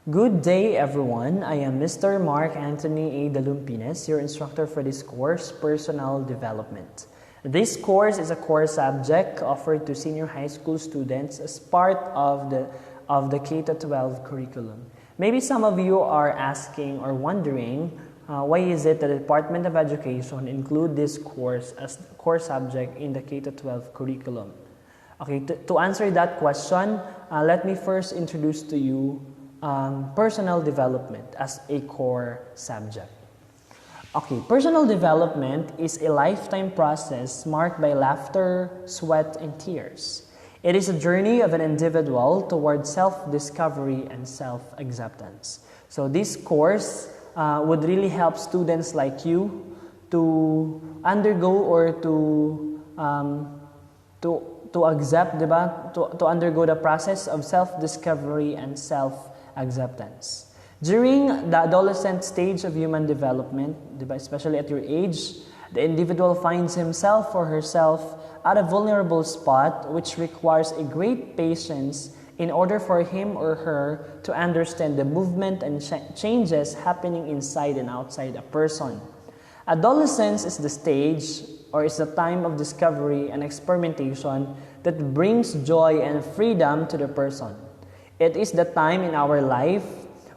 Good day, everyone. I am Mr. Mark Anthony A. Dalumpines, your instructor for this course, Personal Development. This course is a core subject offered to senior high school students as part of the K-12 curriculum. Maybe some of you are asking or wondering why is it that the Department of Education include this course as core subject in the K-12 curriculum? Okay, to answer that question, let me first introduce to you personal development as a core subject. Okay, personal development is a lifetime process marked by laughter, sweat, and tears. It is a journey of an individual towards self-discovery and self-acceptance. So this course would really help students like you to undergo or to accept, diba? To undergo the process of self-discovery and self-acceptance. During the adolescent stage of human development, diba? Especially at your age, the individual finds himself or herself at a vulnerable spot which requires a great patience in order for him or her to understand the movement and changes happening inside and outside a person. Adolescence is the stage or is the time of discovery and experimentation that brings joy and freedom to the person. It is the time in our life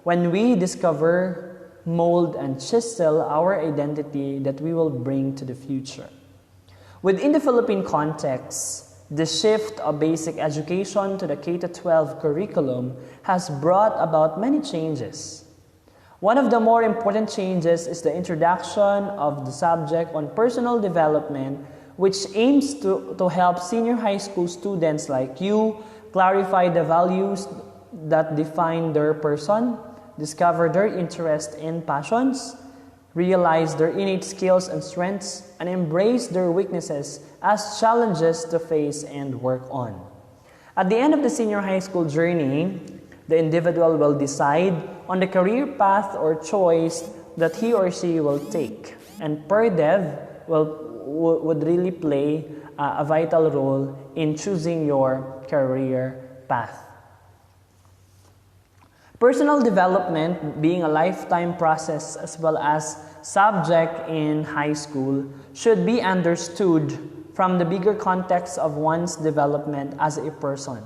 when we discover, mold, and chisel our identity that we will bring to the future. Within the Philippine context, the shift of basic education to the K-12 curriculum has brought about many changes. One of the more important changes is the introduction of the subject on personal development, which aims to help senior high school students like you clarify the values that define their person, discover their interests and passions, realize their innate skills and strengths, and embrace their weaknesses as challenges to face and work on. At the end of the senior high school journey, the individual will decide on the career path or choice that he or she will take. And PERDEV would really play a vital role in choosing your career path. Personal development, being a lifetime process as well as subject in high school, should be understood from the bigger context of one's development as a person.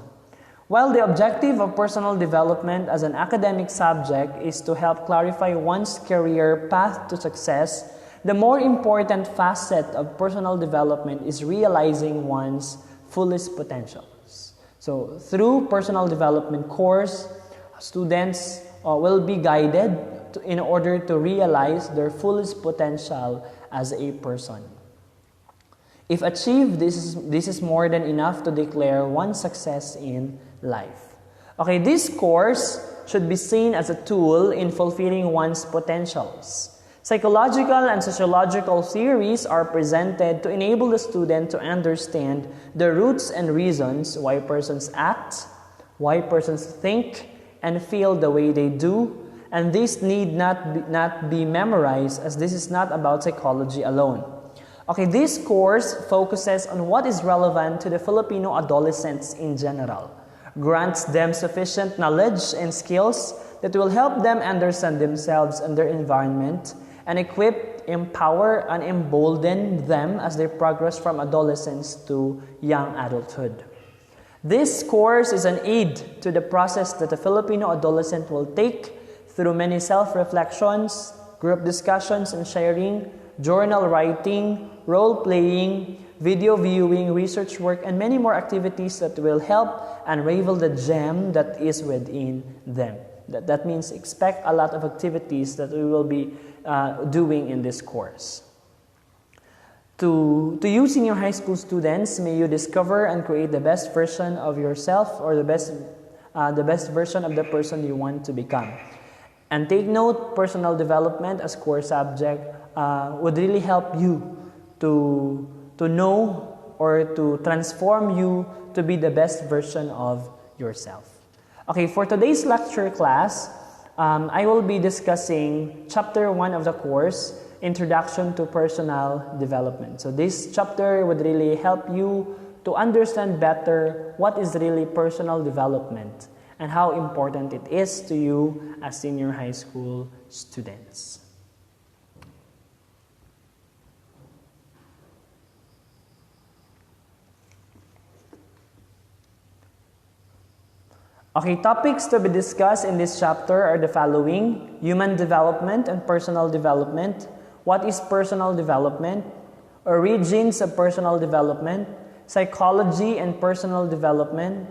While the objective of personal development as an academic subject is to help clarify one's career path to success, the more important facet of personal development is realizing one's fullest potentials. So through personal development course, students will be guided in order to realize their fullest potential as a person. If achieved, this is more than enough to declare one's success in life. Okay, this course should be seen as a tool in fulfilling one's potentials. Psychological and sociological theories are presented to enable the student to understand the roots and reasons why persons act, why persons think, and feel the way they do, and this need not be memorized, as this is not about psychology alone. Okay, this course focuses on what is relevant to the Filipino adolescents in general, grants them sufficient knowledge and skills that will help them understand themselves and their environment, and equip, empower, and embolden them as they progress from adolescence to young adulthood. This course is an aid to the process that the Filipino adolescent will take through many self-reflections, group discussions and sharing, journal writing, role-playing, video viewing, research work, and many more activities that will help unravel the gem that is within them. That means expect a lot of activities that we will be doing in this course. To you senior high school students, may you discover and create the best version of yourself or the best version of the person you want to become. And take note, personal development as core subject would really help you to know or to transform you to be the best version of yourself. Okay, for today's lecture class, I will be discussing Chapter 1 of the course, Introduction to Personal Development. So this chapter would really help you to understand better what is really personal development and how important it is to you as senior high school students. Okay, topics to be discussed in this chapter are the following: human development and personal development. What is personal development? Origins of personal development, psychology and personal development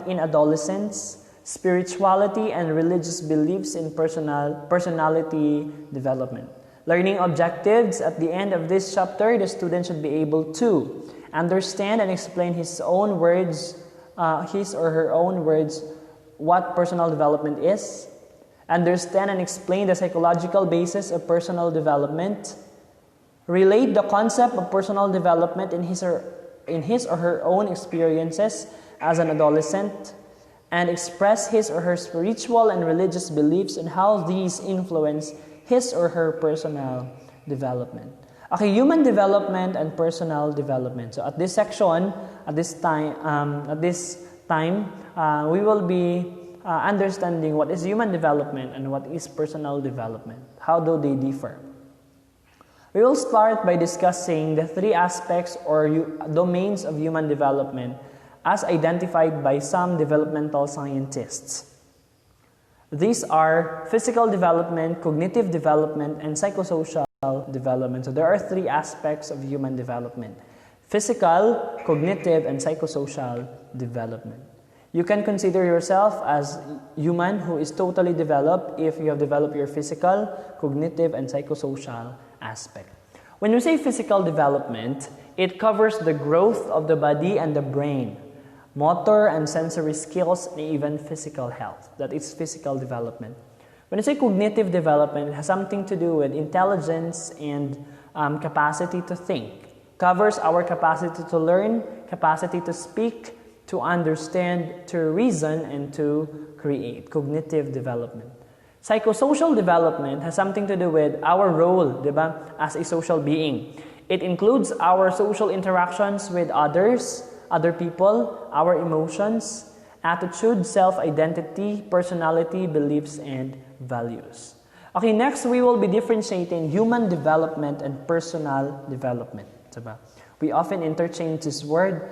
in adolescence, spirituality and religious beliefs in personality development. Learning objectives: at the end of this chapter, the student should be able to understand and explain his or her own words, what personal development is, understand and explain the psychological basis of personal development, relate the concept of personal development in his or her own experiences as an adolescent, and express his or her spiritual and religious beliefs and how these influence his or her personal development. Okay, human development and personal development. So at this section, at this time, we will be understanding what is human development and what is personal development. How do they differ? We will start by discussing the three aspects or domains of human development as identified by some developmental scientists. These are physical development, cognitive development, and psychosocial development. So there are three aspects of human development: physical, cognitive, and psychosocial development. You can consider yourself as human who is totally developed if you have developed your physical, cognitive, and psychosocial aspect. When we say physical development, it covers the growth of the body and the brain, motor and sensory skills, and even physical health. That is physical development. When I say cognitive development, it has something to do with intelligence and capacity to think. Covers our capacity to learn, capacity to speak, to understand, to reason, and to create. Cognitive development. Psychosocial development has something to do with our role, diba, as a social being. It includes our social interactions with others, other people, our emotions, attitude, self-identity, personality, beliefs, and values. Okay, next we will be differentiating human development and personal development. Diba? We often interchange this word.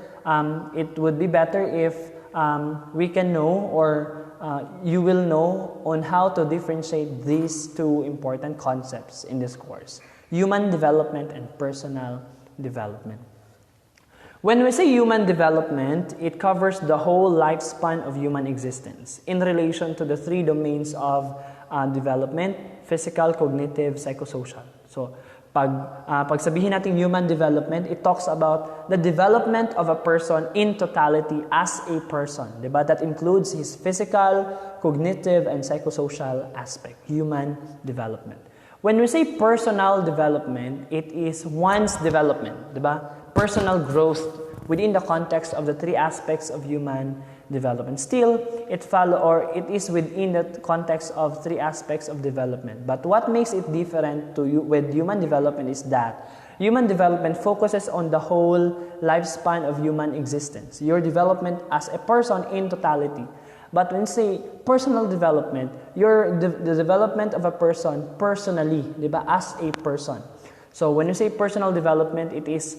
It would be better if we can know or you will know on how to differentiate these two important concepts in this course: human development and personal development. When we say human development, it covers the whole lifespan of human existence in relation to the three domains of development: physical, cognitive, psychosocial. So, pag sabihin natin human development, it talks about the development of a person in totality as a person. Diba? That includes his physical, cognitive, and psychosocial aspect. Human development. When we say personal development, it is one's development. Diba? Personal growth within the context of the three aspects of human development. Still, it is within the context of three aspects of development. But what makes it different with human development is that human development focuses on the whole lifespan of human existence. Your development as a person in totality. But when you say personal development, the development of a person personally, diba, as a person. So when you say personal development, it is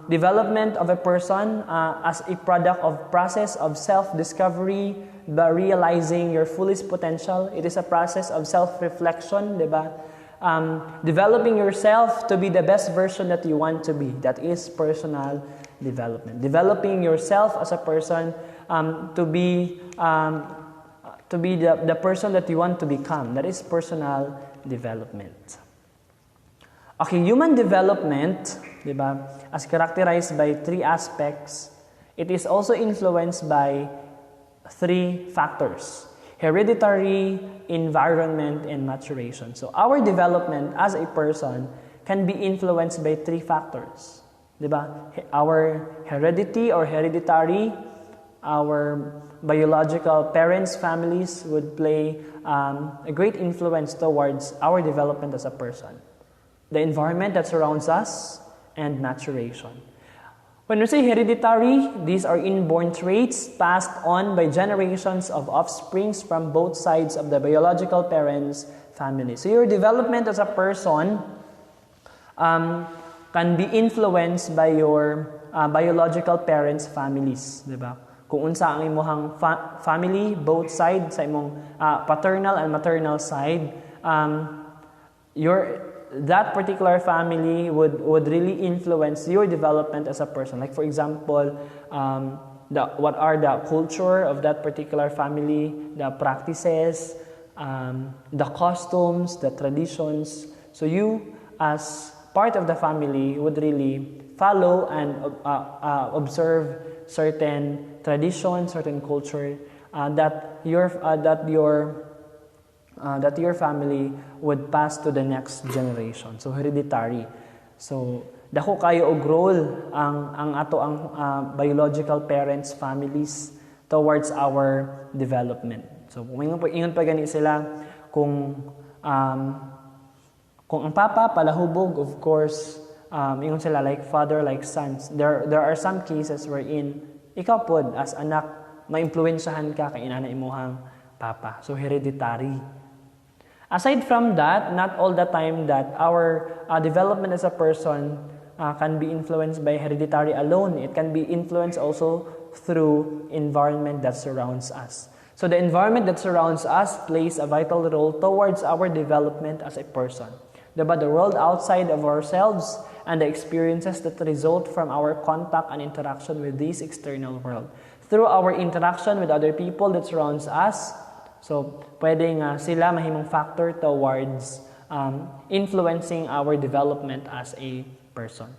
development of a person as a product of process of self-discovery, by realizing your fullest potential. It is a process of self-reflection, diba? Developing yourself to be the best version that you want to be. That is personal development. Developing yourself as a person to be the person that you want to become. That is personal development. Okay, human development, diba, as characterized by three aspects, it is also influenced by three factors: hereditary, environment, and maturation. So our development as a person can be influenced by three factors. Diba? Our heredity or hereditary, our biological parents, families would play a great influence towards our development as a person. The environment that surrounds us, and maturation. When we say hereditary, these are inborn traits passed on by generations of offsprings from both sides of the biological parents' family. So your development as a person can be influenced by your biological parents' families, di ba? Kung unsa ang imong family, both sides sa imong paternal and maternal side, that particular family would really influence your development as a person. Like for example, what are the culture of that particular family, the practices, the costumes, the traditions. So you, as part of the family, would really follow and observe certain traditions, certain culture that your family would pass to the next generation. So hereditary. So dako kayo og role ang biological parents, families towards our development. So ingon pa gani sila kung ang papa palahubog, of course, ingon sila like father, like sons. There are some cases wherein ikaw pod as anak maimpluwensyahan ka kay inana imuhang papa. So hereditary. Aside from that, not all the time that our development as a person can be influenced by hereditary alone. It can be influenced also through environment that surrounds us. So the environment that surrounds us plays a vital role towards our development as a person. The world outside of ourselves and the experiences that result from our contact and interaction with this external world. Through our interaction with other people that surrounds us, so pwedeng sila mahimong factor towards influencing our development as a person.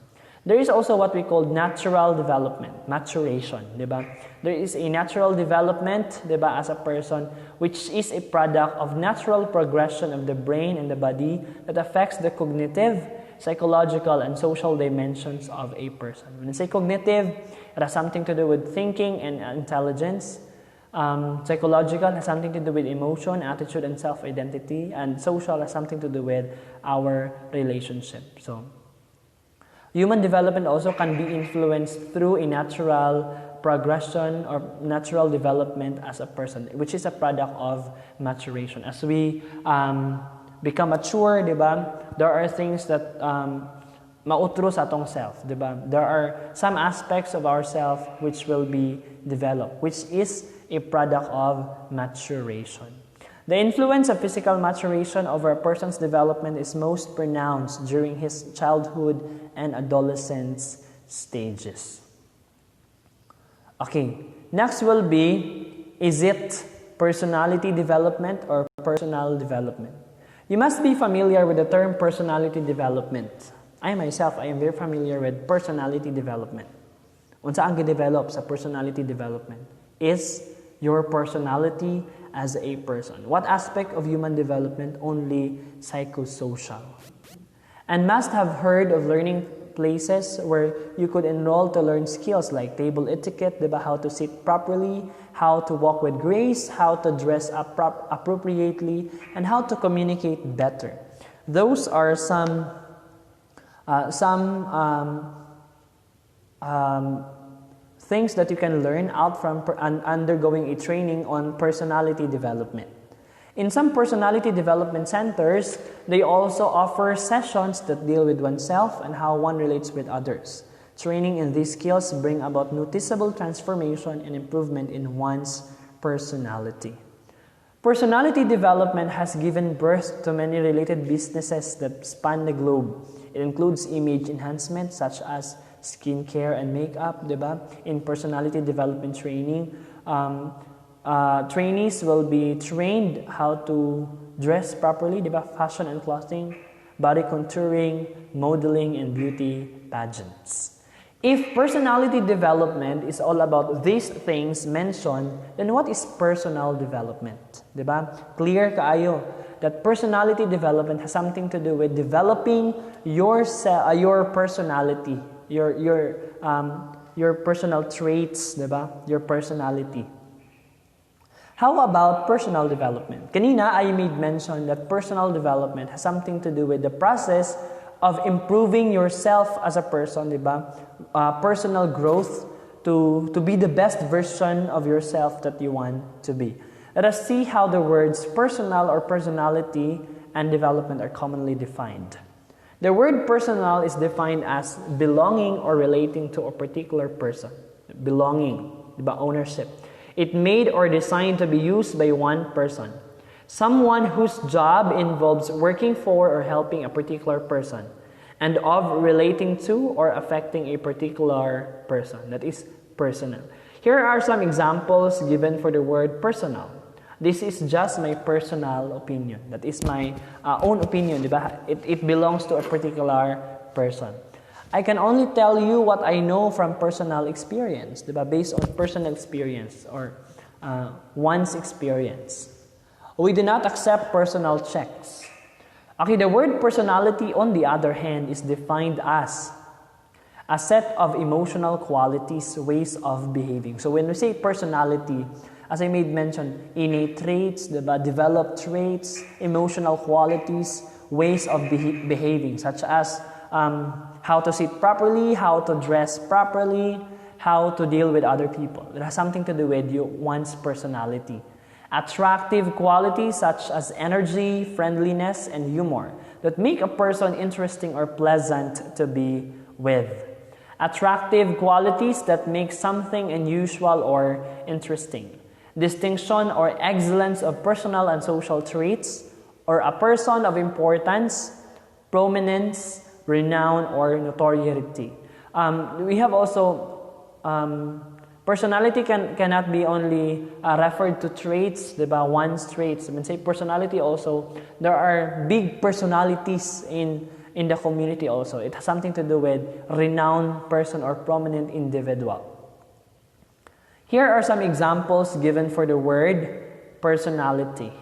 There is also what we call natural development, maturation, diba? There is a natural development, diba, as a person, which is a product of natural progression of the brain and the body that affects the cognitive, psychological, and social dimensions of a person. When I say cognitive, it has something to do with thinking and intelligence. Psychological has something to do with emotion, attitude, and self-identity. And social has something to do with our relationship. So, human development also can be influenced through a natural progression or natural development as a person, which is a product of maturation. As we become mature, diba, there are things that mautro sa atong self, diba? There are some aspects of ourself which will be developed, which is a product of maturation. The influence of physical maturation over a person's development is most pronounced during his childhood and adolescence stages. Okay, next will be, is it personality development or personal development? You must be familiar with the term personality development. I myself, I am very familiar with personality development. Unsa ang gi-develop sa personality development is your personality as a person. What aspect of human development? Only psychosocial. And must have heard of learning places where you could enroll to learn skills like table etiquette, diba? How to sit properly, how to walk with grace, how to dress appropriately, and how to communicate better. Those are some things that you can learn out from undergoing a training on personality development. In some personality development centers, they also offer sessions that deal with oneself and how one relates with others. Training in these skills bring about noticeable transformation and improvement in one's personality. Personality development has given birth to many related businesses that span the globe. It includes image enhancement such as skincare and makeup, diba? In personality development training, trainees will be trained how to dress properly, diba? Fashion and clothing, body contouring, modeling, and beauty pageants. If personality development is all about these things mentioned, then what is personal development? Diba? Clear kaayo that personality development has something to do with developing your personality, your personal traits, diba? Your personality. How about personal development? Kanina, I made mention that personal development has something to do with the process of improving yourself as a person, di ba? Personal growth to be the best version of yourself that you want to be. Let us see how the words personal or personality and development are commonly defined. The word personal is defined as belonging or relating to a particular person. Belonging, di ba? Ownership. It made or designed to be used by one person. Someone whose job involves working for or helping a particular person, and of relating to or affecting a particular person. That is personal. Here are some examples given for the word personal. This is just my personal opinion. That is my own opinion, di ba? It belongs to a particular person. I can only tell you what I know from personal experience, di ba? Based on personal experience or one's experience. We do not accept personal checks. Okay, the word personality, on the other hand, is defined as a set of emotional qualities, ways of behaving. So when we say personality, as I made mention, innate traits, diba? Developed traits, emotional qualities, ways of behaving, such as how to sit properly, how to dress properly, how to deal with other people. It has something to do with one's personality. Attractive qualities such as energy, friendliness, and humor that make a person interesting or pleasant to be with. Attractive qualities that make something unusual or interesting. Distinction or excellence of personal and social traits, or a person of importance, prominence, renown, or notoriety. We have also personality cannot be only referred to traits, diba? One's traits. When say personality also, there are big personalities in the community also. It has something to do with renowned person or prominent individual. Here are some examples given for the word personality.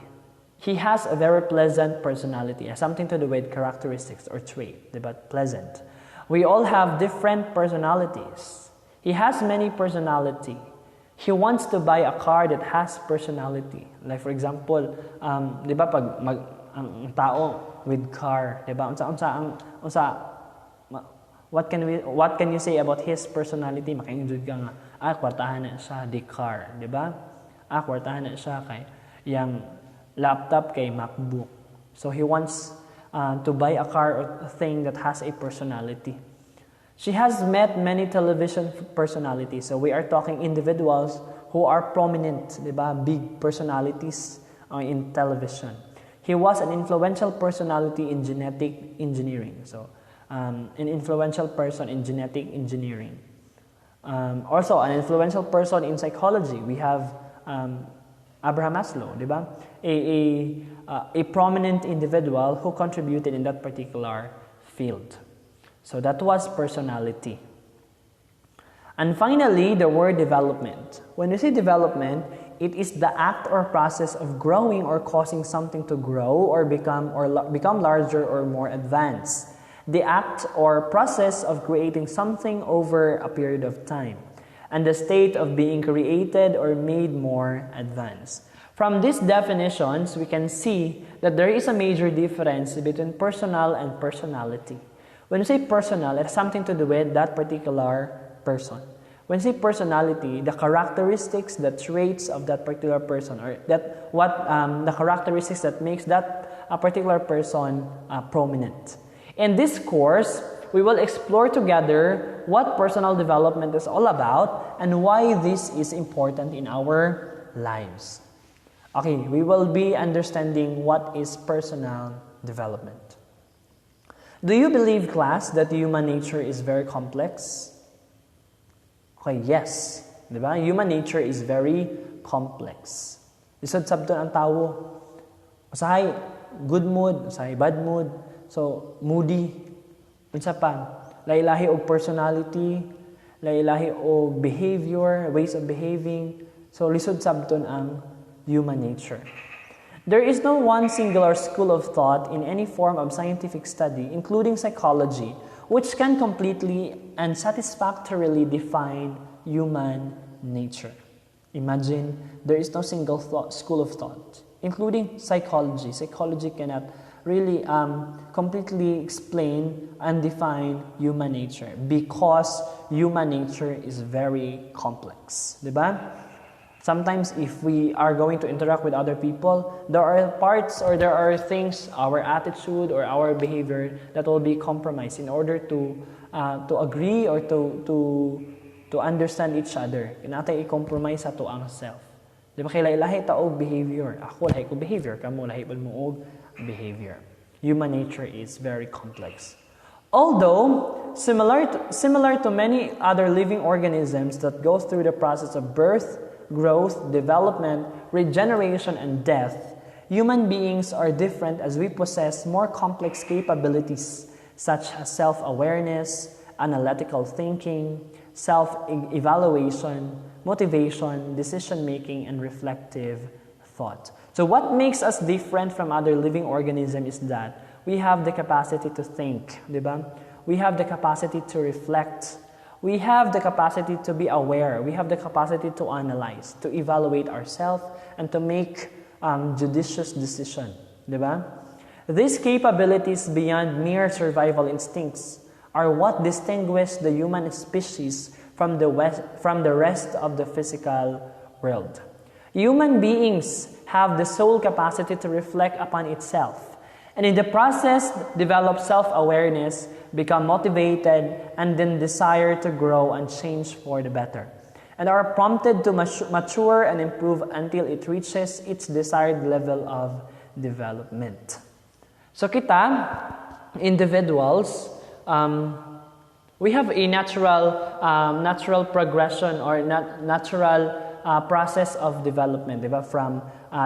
He has a very pleasant personality. It has something to do with characteristics or trait, diba? Pleasant. We all have different personalities. He has many personality. He wants to buy a car that has personality. Like for example, di ba pag ang tao with car, di ba? What can you say about his personality? Makainjud ka nga, kwartahan na siya di car, di ba? Kwartahan na siya kay yang laptop kay MacBook. So he wants to buy a car or a thing that has a personality. She has met many television personalities. So we are talking individuals who are prominent, diba? Big personalities in television. He was an influential personality in genetic engineering. So an influential person in genetic engineering. Also, an influential person in psychology. We have Abraham Maslow, diba? A prominent individual who contributed in that particular field. So that was personality. And finally, the word development. When we say development, it is the act or process of growing or causing something to grow or become larger or more advanced. The act or process of creating something over a period of time. And the state of being created or made more advanced. From these definitions, we can see that there is a major difference between personal and personality. When you say personal, it has something to do with that particular person. When you say personality, the characteristics, the traits of that particular person, or the characteristics that makes that particular person prominent. In this course, we will explore together what personal development is all about and why this is important in our lives. Okay, we will be understanding what is personal development. Do you believe, class, that human nature is very complex? Okay, yes. Diba? Human nature is very complex. Lisod sabton ang tao. Usahay good mood, usahay bad mood. So, moody. Unsa pa? Lailahi og personality, lailahi og behavior, ways of behaving. So, lisod sabton ang human nature. There is no one singular school of thought in any form of scientific study, including psychology, which can completely and satisfactorily define human nature. Imagine, there is no single school of thought, including psychology. Psychology cannot really completely explain and define human nature because human nature is very complex. Diba? Sometimes if we are going to interact with other people, there are parts or there are things, our attitude or our behavior that will be compromised in order to agree or to understand each other. Kinatay i-compromise sa to ang self. Di ba kaya lahi taog behavior? Ako lahi ko behavior, kamo lahi mo og behavior. Human nature is very complex. Although similar to many other living organisms that go through the process of birth, growth, development, regeneration, and death, human beings are different as we possess more complex capabilities such as self-awareness, analytical thinking, self-evaluation, motivation, decision-making, and reflective thought. So what makes us different from other living organisms is that we have the capacity to think, diba? We have the capacity to reflect. We have the capacity to be aware. We have the capacity to analyze, to evaluate ourselves, and to make judicious decision, diba? These capabilities beyond mere survival instincts are what distinguish the human species from the rest of the physical world. Human beings have the sole capacity to reflect upon itself, and in the process develop self-awareness, become motivated, and then desire to grow and change for the better, and are prompted to mature and improve until it reaches its desired level of development. So kita, individuals, we have a natural progression or natural process of development, diba? From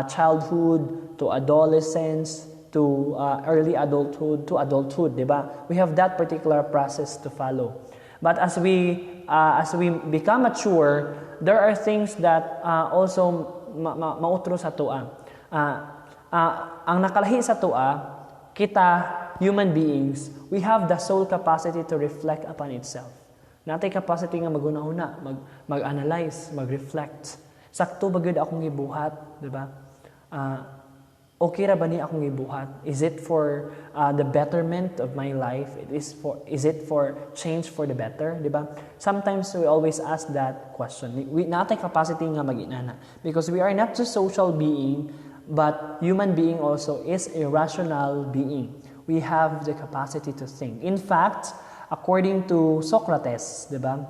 childhood to adolescence to early adulthood to adulthood, diba? We have that particular process to follow. But as we become mature, there are things that also mautro sa tuwa. Ang nakalahi sa tuwa, kita, human beings, we have the sole capacity to reflect upon itself. Natay capacity nga magunahuna, mag-analyze, mag-reflect. Sakto ba gud akong gibuhat, di ba? Okay ra ba ni akong gibuhat? Is it for the betterment of my life? Is it for change for the better, di ba? Sometimes we always ask that question. We natay capacity nga mag-inana because we are not just social being, but human being also is a rational being. We have the capacity to think. In fact, according to Socrates, diba,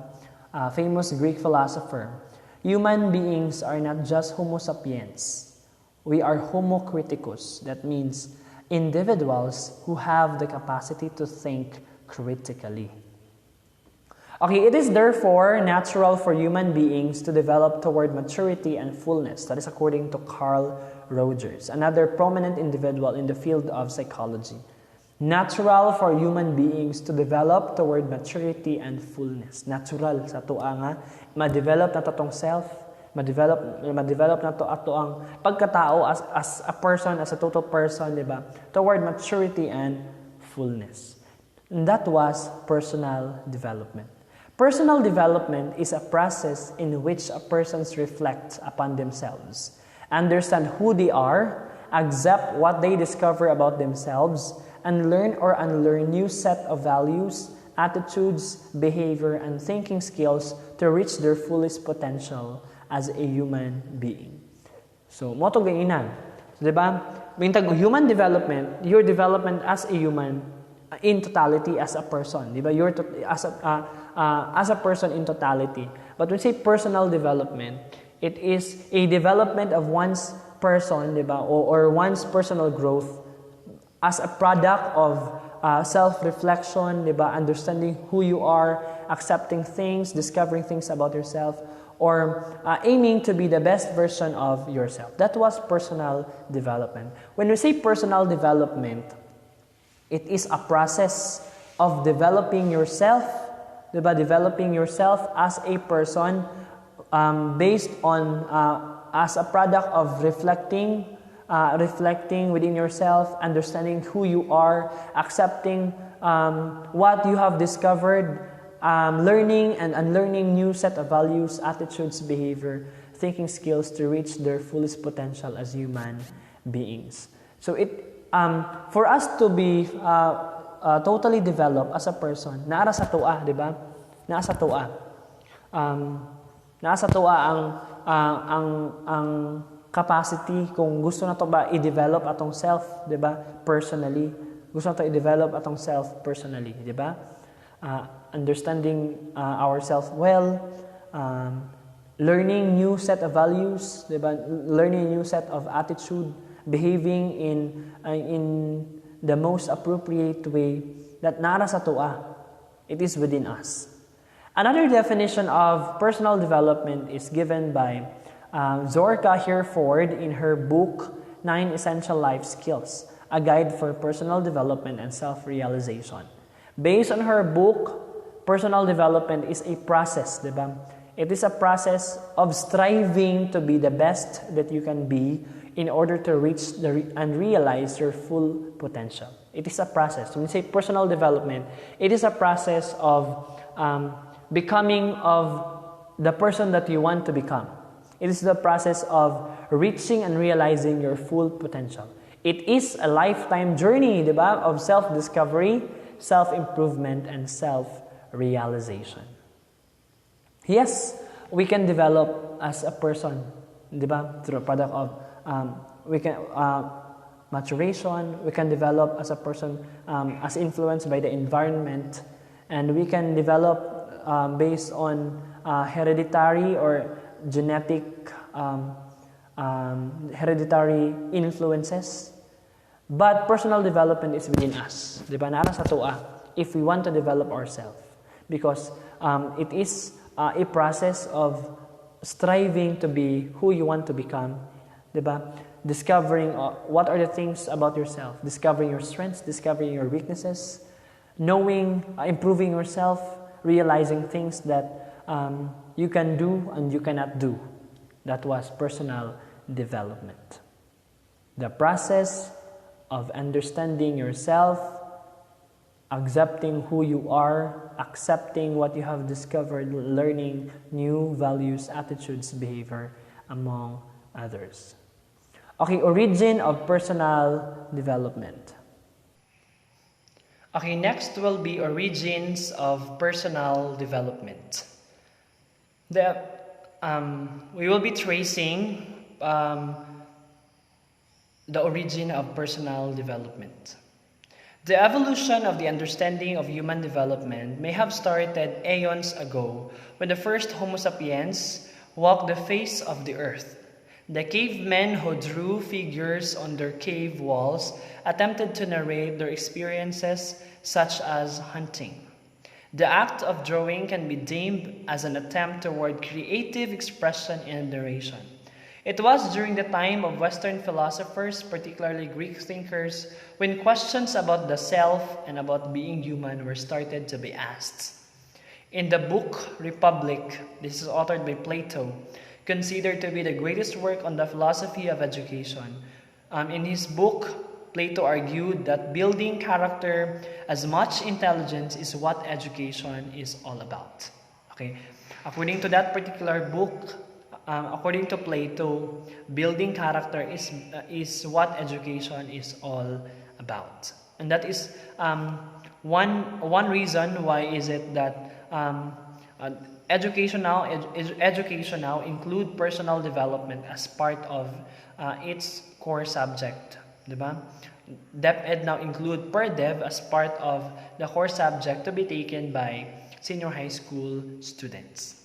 famous Greek philosopher, human beings are not just Homo sapiens. We are Homo criticus. That means individuals who have the capacity to think critically. Okay, it is therefore natural for human beings to develop toward maturity and fullness. That is according to Carl Rogers, another prominent individual in the field of psychology. Natural for human beings to develop toward maturity and fullness. Natural sa tuwa nga, ma-develop na to tong self, ma-develop na to ato ang pagkatao as a person, as a total person, di ba? Toward maturity and fullness. And that was personal development. Personal development is a process in which a person reflects upon themselves, understand who they are, accept what they discover about themselves, and learn or unlearn new set of values, attitudes, behavior, and thinking skills to reach their fullest potential as a human being. So, mo to gainan. So, diba? Bintag human development, your development as a human in totality as a person. Diba? As a person in totality. But when we say personal development, it is a development of one's person, diba? Or one's personal growth as a product of self-reflection, diba? Understanding who you are, accepting things, discovering things about yourself, or aiming to be the best version of yourself. That was personal development. When we say personal development, it is a process of developing yourself, diba? Developing yourself as a person based on, as a product of reflecting within yourself, understanding who you are, accepting what you have discovered, learning and unlearning new set of values, attitudes, behavior, thinking skills to reach their fullest potential as human beings. So for us to be totally developed as a person, naara sa tua, di ba? Naa sa tua. Naa sa tua ang capacity kung gusto na to ba i-develop atong self, di ba? Personally. Gusto na to i-develop atong self personally, di ba? Understanding ourselves well, learning new set of values, diba? Learning new set of attitude, behaving in the most appropriate way that nara sa tua. It is within us. Another definition of personal development is given by Zorka Hereford in her book 9 Essential Life Skills, a guide for personal development and self-realization. Based on her book, personal development is a process, diba? It is a process of striving to be the best that you can be in order to reach and realize your full potential. It is a process. When we say personal development, it is a process of becoming of the person that you want to become. It is the process of reaching and realizing your full potential. It is a lifetime journey, diba? Of self-discovery, self-improvement, and self-realization. Yes, we can develop as a person, diba? Through a product of maturation. We can develop as a person as influenced by the environment, and we can develop based on hereditary or genetic hereditary influences. But personal development is within us, diba? Nara sa tua, if we want to develop ourselves, because it is a process of striving to be who you want to become, diba? Discovering what are the things about yourself, discovering your strengths, discovering your weaknesses, knowing, improving yourself, realizing things that you can do and you cannot do. That was personal development. The process of understanding yourself, accepting who you are, accepting what you have discovered, learning new values, attitudes, behavior, among others. Okay, origin of personal development. Okay, next will be origins of personal development. We will be tracing the origin of personal development. The evolution of the understanding of human development may have started aeons ago when the first Homo sapiens walked the face of the earth. The cavemen who drew figures on their cave walls attempted to narrate their experiences, such as hunting. The act of drawing can be deemed as an attempt toward creative expression and narration. It was during the time of Western philosophers, particularly Greek thinkers, when questions about the self and about being human were started to be asked. In the book Republic, this is authored by Plato, considered to be the greatest work on the philosophy of education. In his book, Plato argued that building character as much intelligence is what education is all about. Okay, according to that particular book, according to Plato, building character is what education is all about, and that is one reason why is it that education now include personal development as part of its core subject, diba? DepEd now include per-dev as part of the core subject to be taken by senior high school students.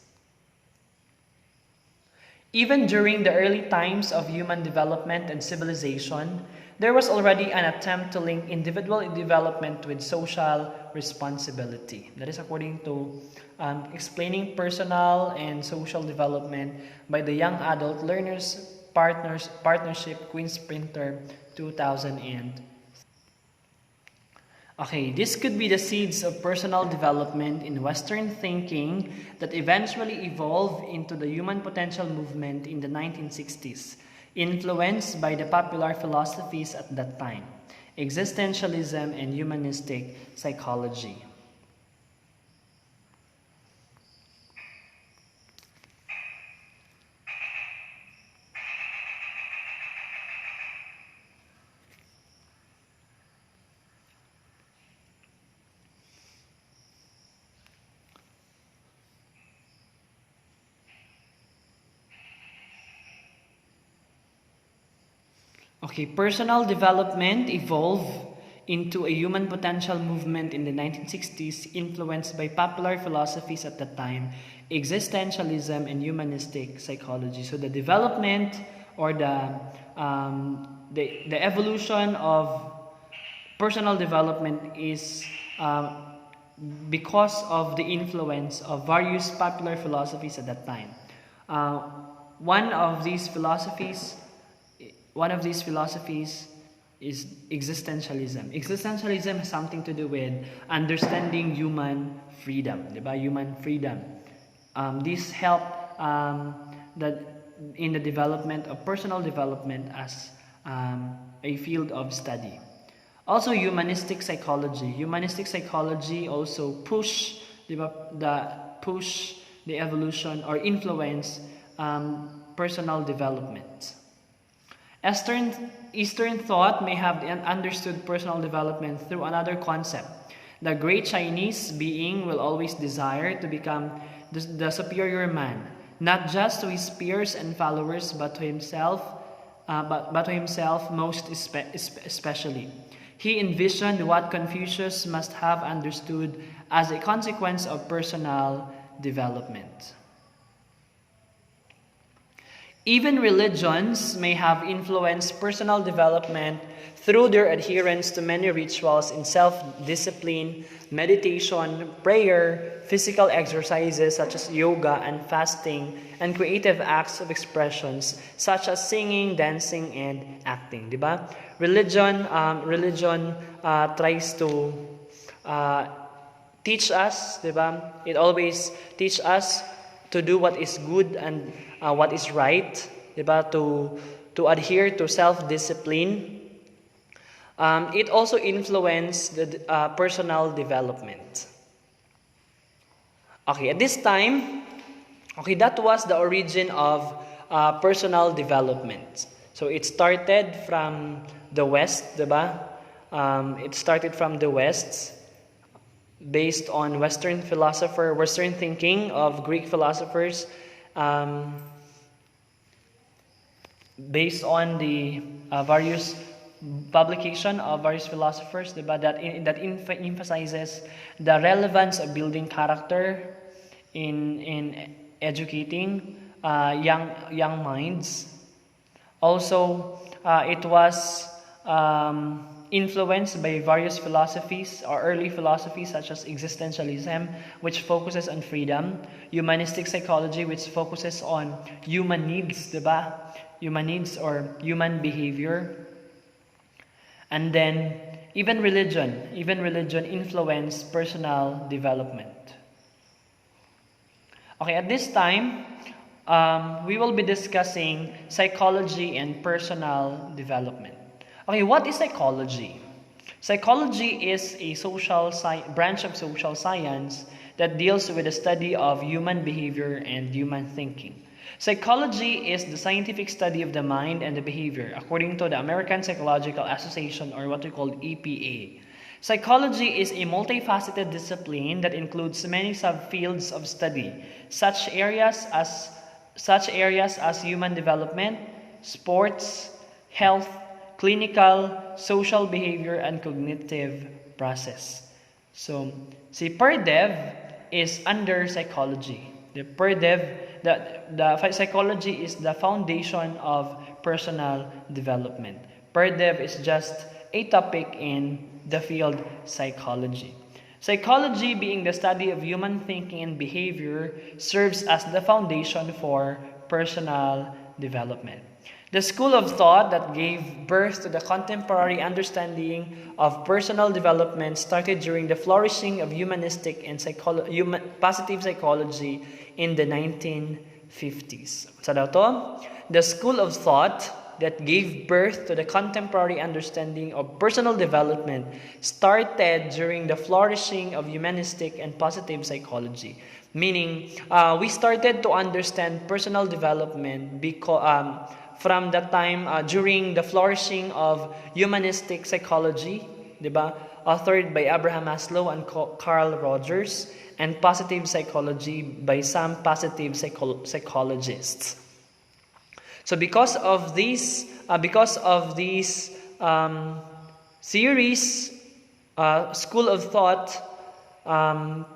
Even during the early times of human development and civilization, there was already an attempt to link individual development with social responsibility. That is according to Explaining Personal and Social Development by the Young Adult Learners Partnership, Queen's Printer, 2000. Okay, this could be the seeds of personal development in Western thinking that eventually evolved into the human potential movement in the 1960s, influenced by the popular philosophies at that time, existentialism and humanistic psychology. Okay, personal development evolved into a human potential movement in the 1960s, influenced by popular philosophies at the time, existentialism and humanistic psychology. So the development or the evolution of personal development is because of the influence of various popular philosophies at that time. One of these philosophies is existentialism. Existentialism has something to do with understanding human freedom, diba? Human freedom. This helped in the development of personal development as a field of study. Also, humanistic psychology. Humanistic psychology also push the evolution or influence personal development. Eastern thought may have understood personal development through another concept. The great Chinese being will always desire to become the superior man, not just to his peers and followers, but to himself. But to himself most especially. He envisioned what Confucius must have understood as a consequence of personal development. Even religions may have influenced personal development through their adherence to many rituals in self-discipline, meditation, prayer, physical exercises such as yoga and fasting, and creative acts of expressions such as singing, dancing, and acting. Diba? Religion tries to teach us, diba? It always teaches us to do what is good and what is right, diba? To adhere to self-discipline. It also influenced the personal development. Okay, at this time, that was the origin of personal development. So it started from the West, diba? It started from the West, based on Western thinking of Greek philosophers, based on the various publication of various philosophers, diba, that emphasizes the relevance of building character in educating young minds. Also, it was influenced by various philosophies or early philosophies such as existentialism, which focuses on freedom, humanistic psychology, which focuses on human needs, diba? Human needs or human behavior. And then even religion influenced personal development. Okay, at this time, we will be discussing psychology and personal development. Okay, what is psychology? Psychology is a branch of social science that deals with the study of human behavior and human thinking. Psychology is the scientific study of the mind and the behavior, according to the American Psychological Association, or what we call EPA. Psychology is a multifaceted discipline that includes many subfields of study, such areas as human development, sports, health, clinical, social behavior, and cognitive process. So, si PERDEV is under psychology. The psychology is the foundation of personal development. PERDEV is just a topic in the field psychology. Psychology, being the study of human thinking and behavior, serves as the foundation for personal development. The school of thought that gave birth to the contemporary understanding of personal development started during the flourishing of humanistic and positive psychology in the 1950s. Sa daw to? The school of thought that gave birth to the contemporary understanding of personal development started during the flourishing of humanistic and positive psychology. Meaning, we started to understand personal development because from the time during the flourishing of humanistic psychology, diba? Authored by Abraham Maslow and Carl Rogers, and positive psychology by some positive psychologists. So because of these theories, school of thought,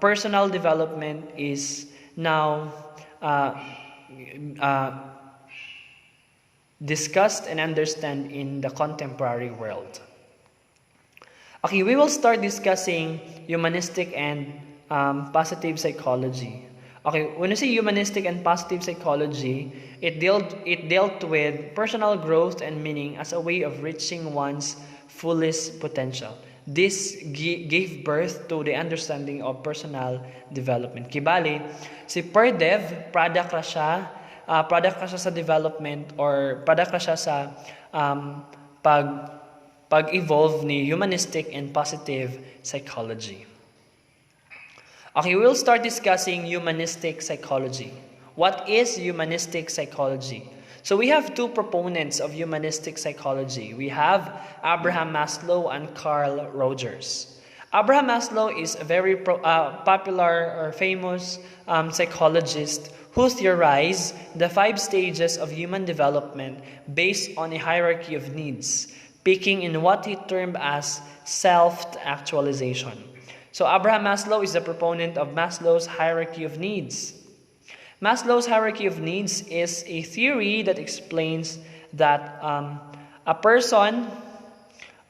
personal development is now discussed and understood in the contemporary world. Okay, we will start discussing humanistic and positive psychology. Okay, when you say humanistic and positive psychology, it dealt with personal growth and meaning as a way of reaching one's fullest potential. This gave birth to the understanding of personal development. Kibali, si PERDEV, product na siya sa development or product na siya sa pag-evolve ni humanistic and positive psychology. Okay, we'll start discussing humanistic psychology. What is humanistic psychology? So we have two proponents of humanistic psychology. We have Abraham Maslow and Carl Rogers. Abraham Maslow is a very popular or famous psychologist who theorized the 5 stages of human development based on a hierarchy of needs, picking in what he termed as self-actualization. So Abraham Maslow is the proponent of Maslow's hierarchy of needs. Maslow's hierarchy of needs is a theory that explains that a person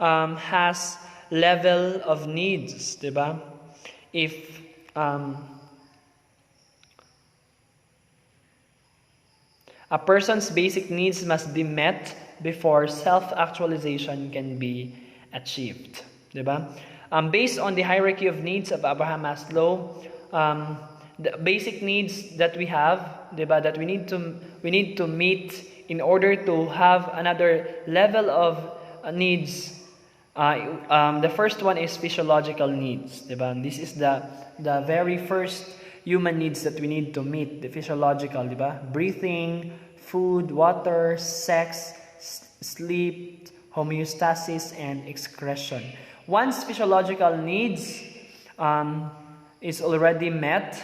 has level of needs, diba? If a person's basic needs must be met before self-actualization can be achieved, diba? Based on the hierarchy of needs of Abraham Maslow, the basic needs that we have, diba, that we need to meet in order to have another level of needs. The first one is physiological needs, diba? This is the very first human needs that we need to meet, the physiological, diba? Breathing, food, water, sex, sleep, homeostasis, and excretion. Once physiological needs is already met,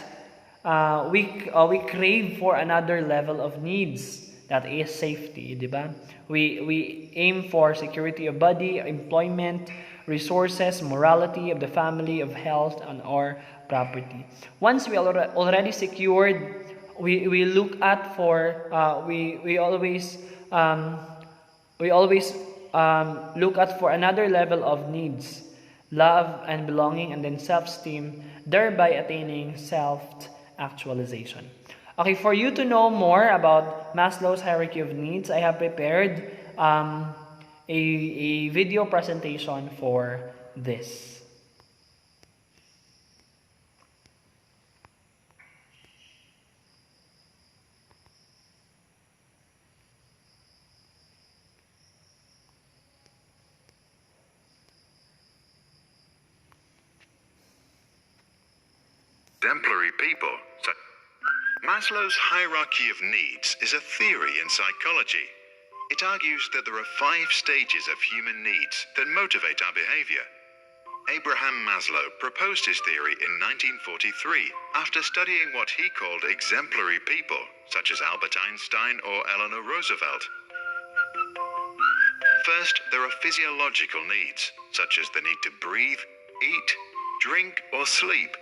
we crave for another level of needs, that is safety, diba? We aim for security of body, employment, resources, morality of the family, of health, and our property. Once we already secured, we look at for we always look at for another level of needs, love and belonging, and then self-esteem, thereby attaining self-actualization. Okay, for you to know more about Maslow's hierarchy of needs, I have prepared a video presentation for this. Exemplary people. Maslow's hierarchy of needs is a theory in psychology. It argues that there are 5 stages of human needs that motivate our behavior. Abraham Maslow proposed his theory in 1943 after studying what he called exemplary people, such as Albert Einstein or Eleanor Roosevelt. First, there are physiological needs, such as the need to breathe, eat, drink, or sleep.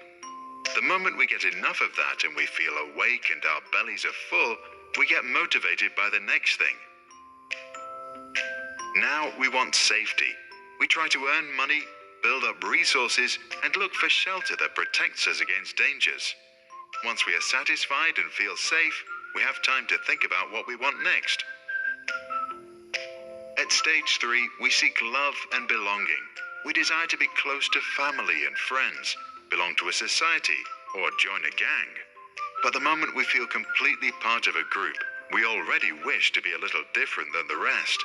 The moment we get enough of that and we feel awake and our bellies are full, we get motivated by the next thing. Now we want safety. We try to earn money, build up resources, and look for shelter that protects us against dangers. Once we are satisfied and feel safe, we have time to think about what we want next. At stage 3, we seek love and belonging. We desire to be close to family and friends, belong to a society, or join a gang. But the moment we feel completely part of a group, we already wish to be a little different than the rest.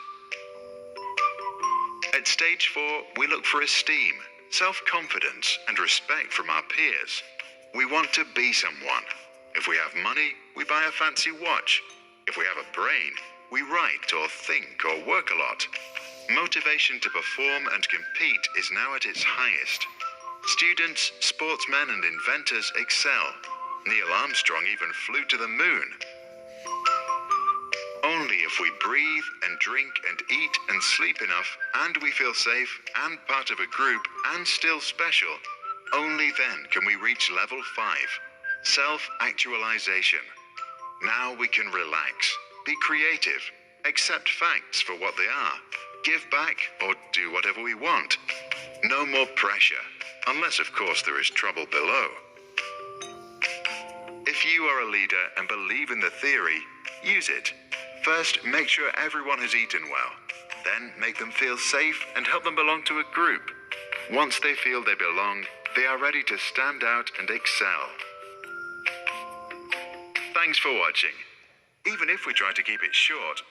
At stage 4, we look for esteem, self-confidence, and respect from our peers. We want to be someone. If we have money, we buy a fancy watch. If we have a brain, we write or think or work a lot. Motivation to perform and compete is now at its highest. Students, sportsmen, and inventors excel. Neil Armstrong even flew to the moon. Only only if we breathe and drink and eat and sleep enough, and we feel safe and part of a group and still special, only then can we reach level 5, self-actualization. Now we can relax, be creative, accept facts for what they are, give back or do whatever we want. No more pressure, unless of course there is trouble below. If you are a leader and believe in the theory, use it. First, make sure everyone has eaten well. Then make them feel safe and help them belong to a group. Once they feel they belong, they are ready to stand out and excel. Thanks for watching. Even if we try to keep it short.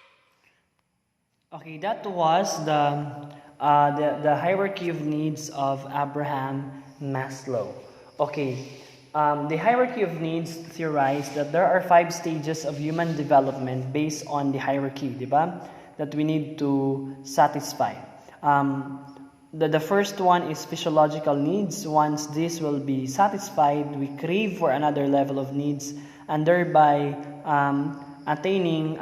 Okay, that was the hierarchy of needs of Abraham Maslow. Okay, the hierarchy of needs theorized that there are 5 stages of human development based on the hierarchy, diba? That we need to satisfy. The first one is physiological needs. Once this will be satisfied, we crave for another level of needs and thereby attaining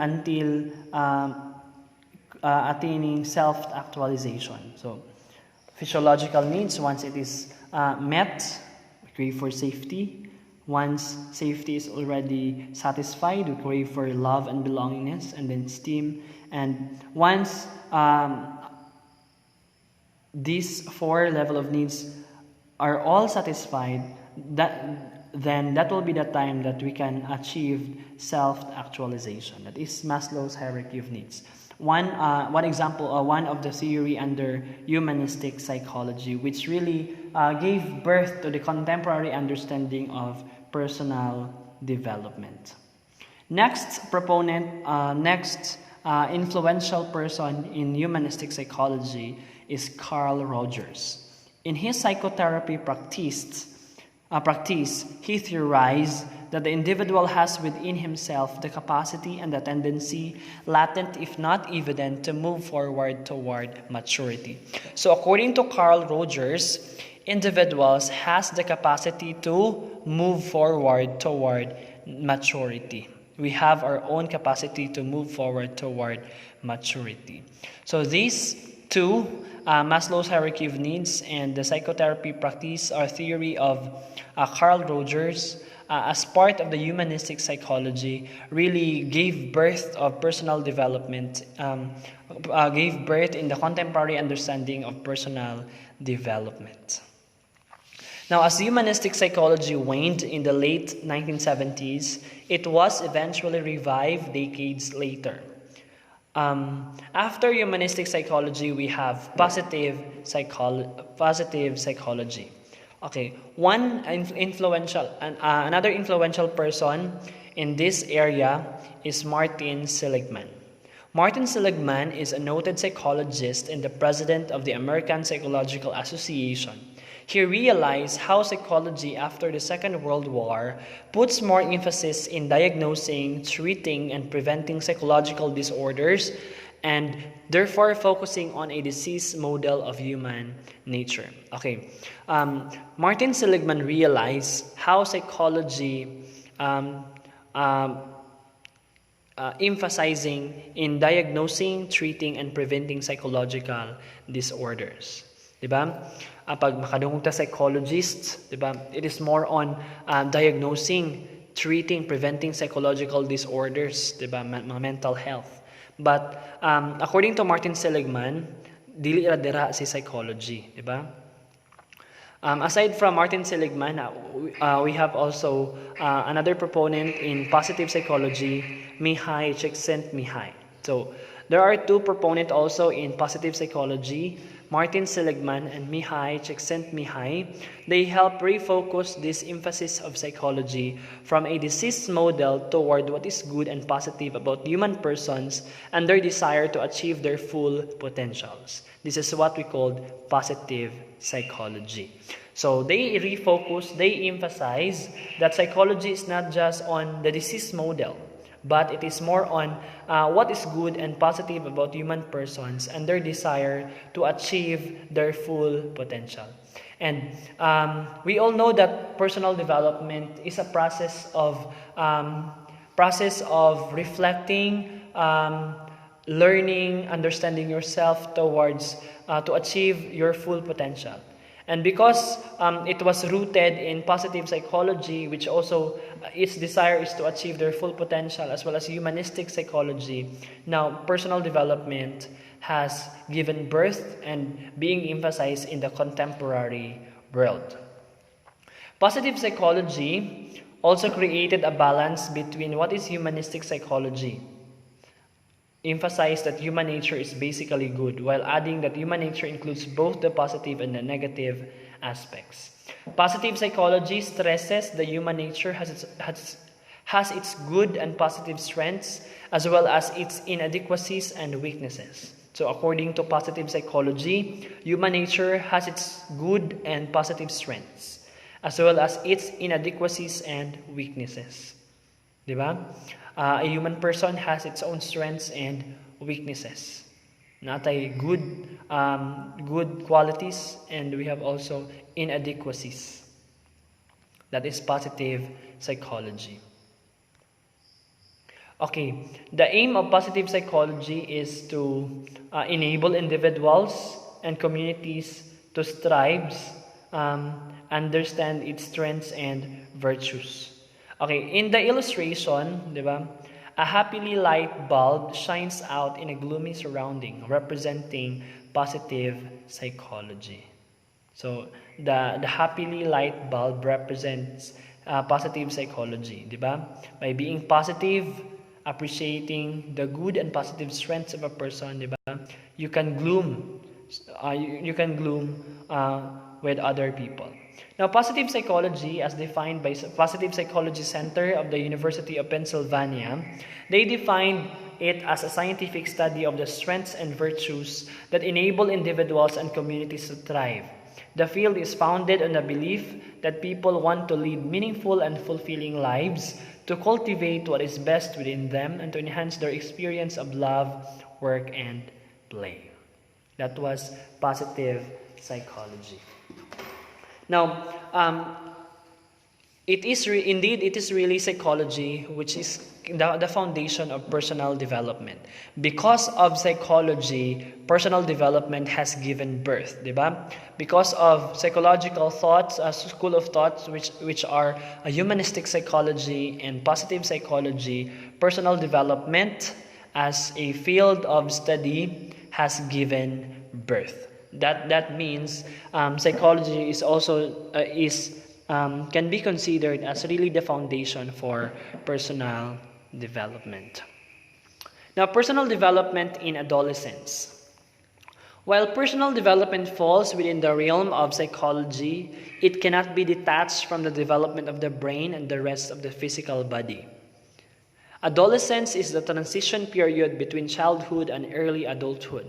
self-actualization. So, physiological needs, once it is met, we crave for safety. Once safety is already satisfied, we crave for love and belongingness, and then esteem. And once these 4 level of needs are all satisfied, then that will be the time that we can achieve self-actualization. That is Maslow's hierarchy of needs. One example, one of the theory under humanistic psychology, which really gave birth to the contemporary understanding of personal development. Next influential person in humanistic psychology is Carl Rogers. In his psychotherapy practice, he theorized that the individual has within himself the capacity and the tendency, latent if not evident, to move forward toward maturity. So according to Carl Rogers, individuals has the capacity to move forward toward maturity. We have our own capacity to move forward toward maturity. So these 2, Maslow's hierarchy of needs and the psychotherapy practice or theory of Carl Rogers, as part of the humanistic psychology, really gave birth of personal development, gave birth in the contemporary understanding of personal development. Now, as humanistic psychology waned in the late 1970s, it was eventually revived decades later. After humanistic psychology, we have positive psychology. Okay, another influential person in this area is Martin Seligman. Martin Seligman is a noted psychologist and the president of the American Psychological Association. He realized how psychology after the Second World War puts more emphasis in diagnosing, treating, and preventing psychological disorders, and therefore focusing on a disease model of human nature. Okay, Martin Seligman realized how psychology emphasizing in diagnosing, treating, and preventing psychological disorders. Diba? Pag makadungog ta psychologists, diba? It is more on diagnosing, treating, preventing psychological disorders, diba? Mental health. But according to Martin Seligman, dili ra dira si psychology, diba? Aside from Martin Seligman, we have also another proponent in positive psychology, Mihai Csikszentmihalyi. So there are 2 proponents also in positive psychology, Martin Seligman and Mihai Csikszentmihalyi. They help refocus this emphasis of psychology from a disease model toward what is good and positive about human persons and their desire to achieve their full potentials. This is what we call positive psychology. So they refocus, they emphasize that psychology is not just on the disease model, but it is more on what is good and positive about human persons and their desire to achieve their full potential. And we all know that personal development is a process of reflecting learning, understanding yourself towards to achieve your full potential. And because it was rooted in positive psychology, which also its desire is to achieve their full potential, as well as humanistic psychology, now personal development has given birth and being emphasized in the contemporary world. Positive psychology also created a balance between what is humanistic psychology, emphasized that human nature is basically good, while adding that human nature includes both the positive and the negative aspects. Positive psychology stresses the human nature has its good and positive strengths, as well as its inadequacies and weaknesses. So according to positive psychology, human nature has its good and positive strengths, as well as its inadequacies and weaknesses. Diba? A human person has its own strengths and weaknesses. Natay good qualities, and we have also inadequacies. That is positive psychology. Okay, the aim of positive psychology is to enable individuals and communities to strive, understand its strengths and virtues. Okay, in the illustration, di ba, a happily light bulb shines out in a gloomy surrounding, representing positive psychology. So, the happily light bulb represents positive psychology, di ba? By being positive, appreciating the good and positive strengths of a person, di ba? You can gloom, with other people. Now, positive psychology, as defined by Positive Psychology Center of the University of Pennsylvania, they defined it as a scientific study of the strengths and virtues that enable individuals and communities to thrive. The field is founded on the belief that people want to lead meaningful and fulfilling lives, to cultivate what is best within them, and to enhance their experience of love, work, and play. That was positive psychology. Now, it is really psychology which is the foundation of personal development. Because of psychology, personal development has given birth, diba? Because of psychological thoughts, a school of thoughts which are a humanistic psychology and positive psychology, personal development as a field of study has given birth. That means psychology is also can be considered as really the foundation for personal development. Now, personal development in adolescence. While personal development falls within the realm of psychology, it cannot be detached from the development of the brain and the rest of the physical body. Adolescence is the transition period between childhood and early adulthood.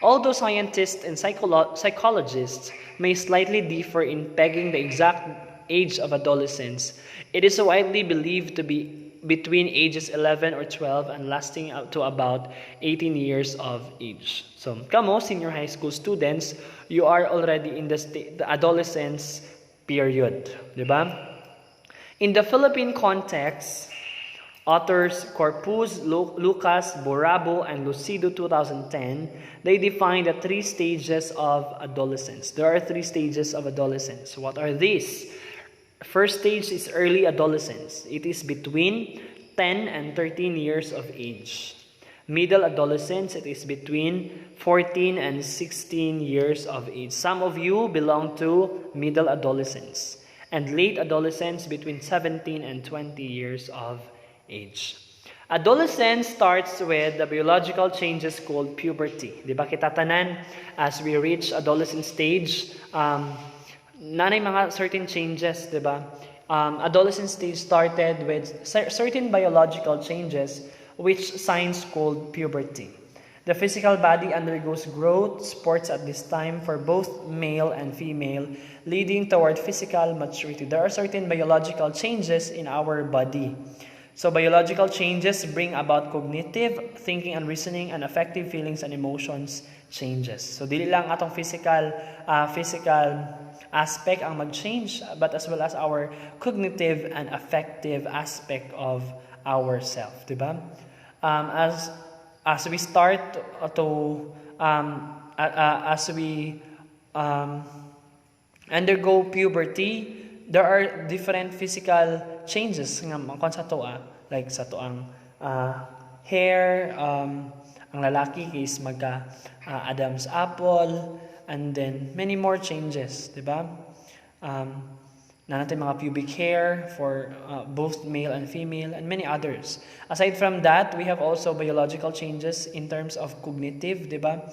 Although scientists and psychologists may slightly differ in pegging the exact age of adolescence, it is widely believed to be between ages 11 or 12 and lasting up to about 18 years of age. So, kamo, senior high school students, you are already in the adolescence period, diba? In the Philippine context, authors Corpus, Lucas, Borabo, and Lucido 2010, they define the 3 stages of adolescence. There are 3 stages of adolescence. What are these? First stage is early adolescence. It is between 10 and 13 years of age. Middle adolescence, it is between 14 and 16 years of age. Some of you belong to middle adolescence. And late adolescence, between 17 and 20 years of age. Adolescence starts with the biological changes called puberty. Di ba kita tanan, as we reach adolescent stage, nanay mga certain changes, di ba? Adolescent stage started with certain biological changes, which science called puberty. The physical body undergoes growth spurts at this time for both male and female, leading toward physical maturity. There are certain biological changes in our body. So biological changes bring about cognitive, thinking and reasoning, and affective feelings and emotions changes. So dili lang atong physical aspect ang mag-change, but as well as our cognitive and affective aspect of ourself, diba? As we start to as we undergo puberty, there are different physical changes nga kon sa to like sa to ang hair, ang lalaki is magka Adam's apple, and then many more changes, di ba? Na natin mga pubic hair for both male and female, and many others. Aside from that, we have also biological changes in terms of cognitive, di ba?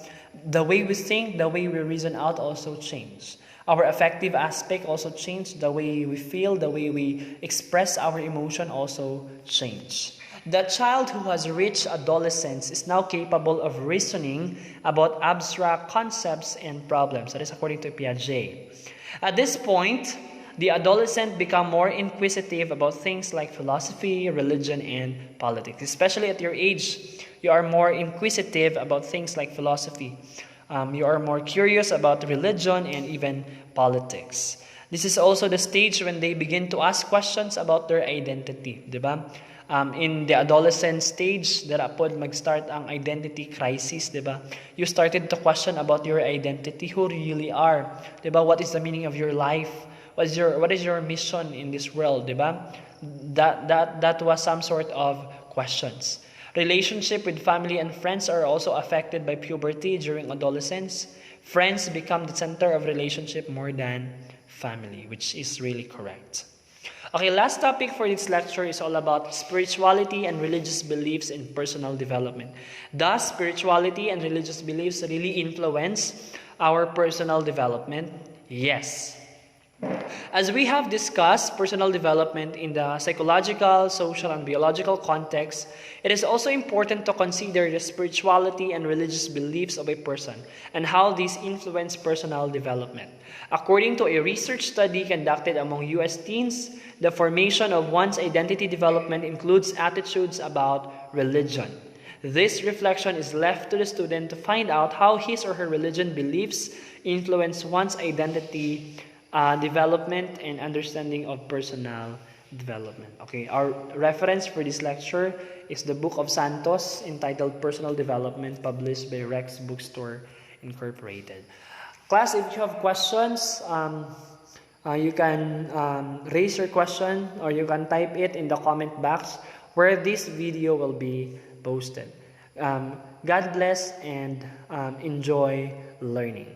The way we think, the way we reason out also change. Our affective aspect also change. The way we feel, the way we express our emotion also change. The child who has reached adolescence is now capable of reasoning about abstract concepts and problems. That is according to Piaget. At this point, the adolescent become more inquisitive about things like philosophy, religion, and politics. Especially at your age, you are more inquisitive about things like philosophy. You are more curious about religion and even politics. This is also the stage when they begin to ask questions about their identity, di ba? In the adolescent stage, dara pod mag-start ang identity crisis, di ba? You started to question about your identity, who you really are, di ba? What is the meaning of your life? What is your mission in this world, di ba? That was some sort of questions. Relationship with family and friends are also affected by puberty during adolescence. Friends become the center of relationship more than family, which is really correct. Okay, last topic for this lecture is all about spirituality and religious beliefs in personal development. Does spirituality and religious beliefs really influence our personal development? Yes. As we have discussed personal development in the psychological, social, and biological context, it is also important to consider the spirituality and religious beliefs of a person and how these influence personal development. According to a research study conducted among U.S. teens, the formation of one's identity development includes attitudes about religion. This reflection is left to the student to find out how his or her religion beliefs influence one's identity development and understanding of personal development. Okay, our reference for this lecture is the book of Santos entitled Personal Development, published by Rex Bookstore Incorporated. Class, if you have questions, you can raise your question or you can type it in the comment box where this video will be posted. God bless and enjoy learning.